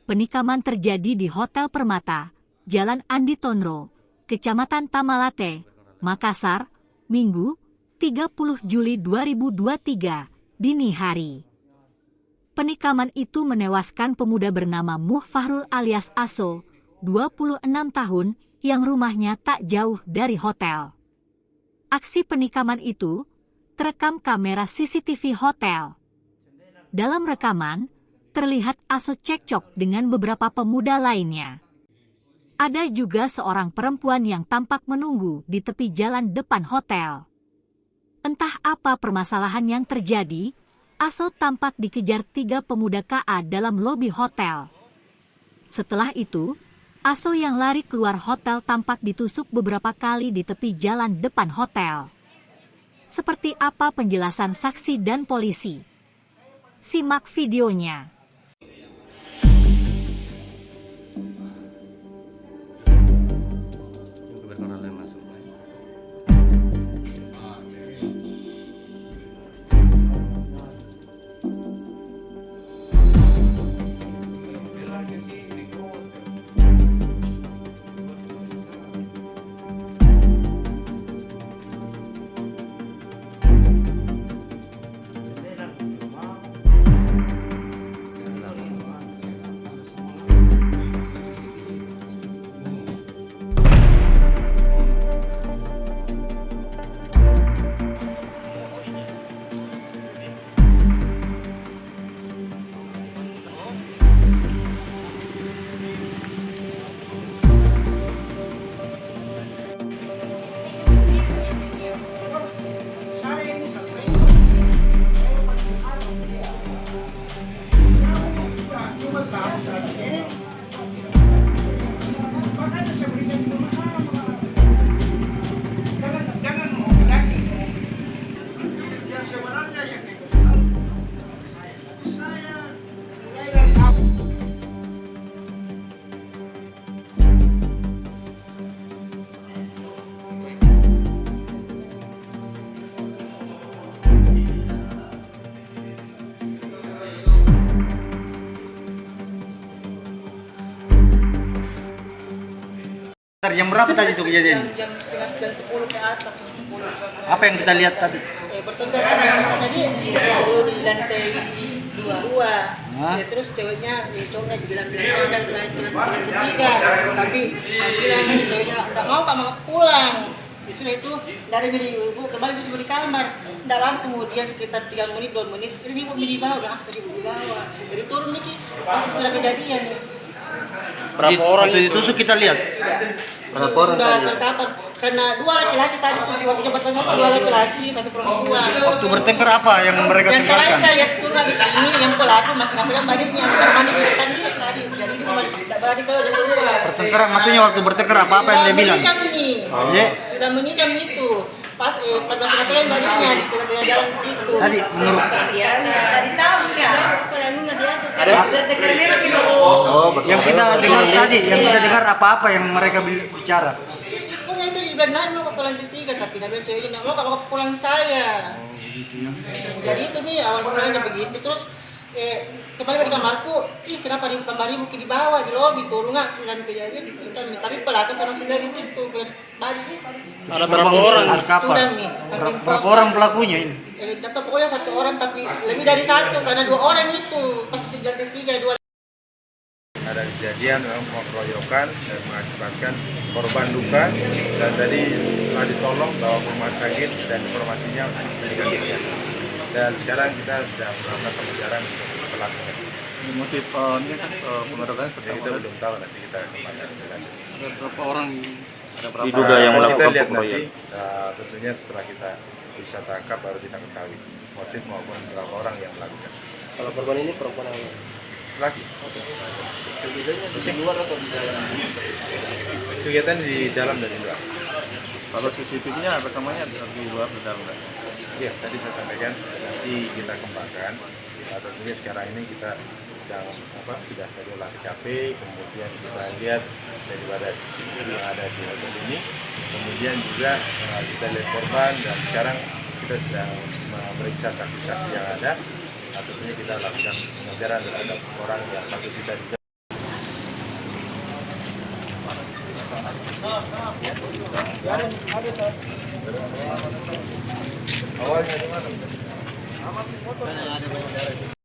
Penikaman terjadi di Hotel Permata, Jalan Andi Tonro, Kecamatan Tamalate, Makassar, Minggu, 30 Juli 2023, dini hari. Penikaman itu menewaskan pemuda bernama Muh Fahrul alias Aso, 26 tahun, yang rumahnya tak jauh dari hotel. Aksi penikaman itu terekam kamera CCTV hotel. Dalam rekaman, terlihat Aso cekcok dengan beberapa pemuda lainnya. Ada juga seorang perempuan yang tampak menunggu di tepi jalan depan hotel. Entah apa permasalahan yang terjadi, Aso tampak dikejar 3 pemuda KA dalam lobi hotel. Setelah itu, Aso yang lari keluar hotel tampak ditusuk beberapa kali di tepi jalan depan hotel. Seperti apa penjelasan saksi dan polisi? Simak videonya. Jam berapa tadi itu kejadian? Jam 10 ke atas, jam 10. Apa yang kita lihat tadi? Bertengkar tadi dulu di lantai 2. Ya, terus cowoknya bilang ketiga, tapi bilang ceweknya nggak mau Pak mau pulang. Sudah itu dari ibu kembali bisa di kamar. Dalam kemudian sekitar 3 menit 2 menit ini ibu di bawah, tadi ibu di bawah. Jadi turun nih pas sudah kejadian. Berapa orang itu ditusuk kita lihat? Berapa orang tadi? Terkapar karena 2 laki-laki tadi tuh waktu bertengkar 2 laki-laki 1 perempuan. Waktu bertengkar apa yang mereka Yang terakhir tengkarkan? saya lihat surga di sini yang pelaku masih nampak badannya mandi di depan dia tadi. Jadi dia semua berani kalau dia keluar. Bertengkar maksudnya waktu bertengkar apa yang dia bilang? Iya. Sudah menikam itu. Pas masih nampak badannya di tengah jalan situ. Tadi menurut Ya, tadi tahu ya. ada yang kita dengar tadi, yang kita dengar apa-apa yang mereka bicara? Pokoknya itu dibilang mau ke lantai 3 tapi nabi ceweknya nggak mau pulang saya. Jadi itu nih awal mulanya begitu terus kembali di kamarku, kenapa di kamar ibu di bawah di lobi turun nggak sudah kejadian di kami tapi pelaku sama si lagi situ balik. Ada berapa orang? Berapa orang pelakunya ini? Tetap pokoknya 1 orang tapi lebih dari 1 karena 2 orang itu pas di lantai 3 2. Ada kejadian memang pengeroyokan dan mengakibatkan korban luka dan tadi telah ditolong bawa ke rumah sakit dan informasinya meninggal dunia. Dan sekarang kita sedang melakukan pengejaran untuk pelakunya. Motif ini kan pengeroyokan seperti Kita belum tahu, nanti kita kembangkan. ada berapa orang Diduga yang melakukan kita lihat pengeroyokan. nanti tentunya setelah kita bisa tangkap baru kita ketahui motif maupun berapa orang yang melakukan. Kalau korban ini perempuan yang Lagi kegiatannya di luar atau di dalam? kegiatan di dalam dan di luar. kalau CCTV-nya rekamannya di luar di dalam? Ya, tadi saya sampaikan nanti kita kembangkan. Tentunya sekarang ini kita sudah dari olah TKP, kemudian kita lihat daripada CCTV yang ada di hotel ini, kemudian juga kita lihat korban dan sekarang kita sedang memeriksa saksi-saksi yang ada. Tentunya kita lakukan pengejaran terhadap orang yang patut kita duga. Awalnya di mana? Karena ada banyak darah sih.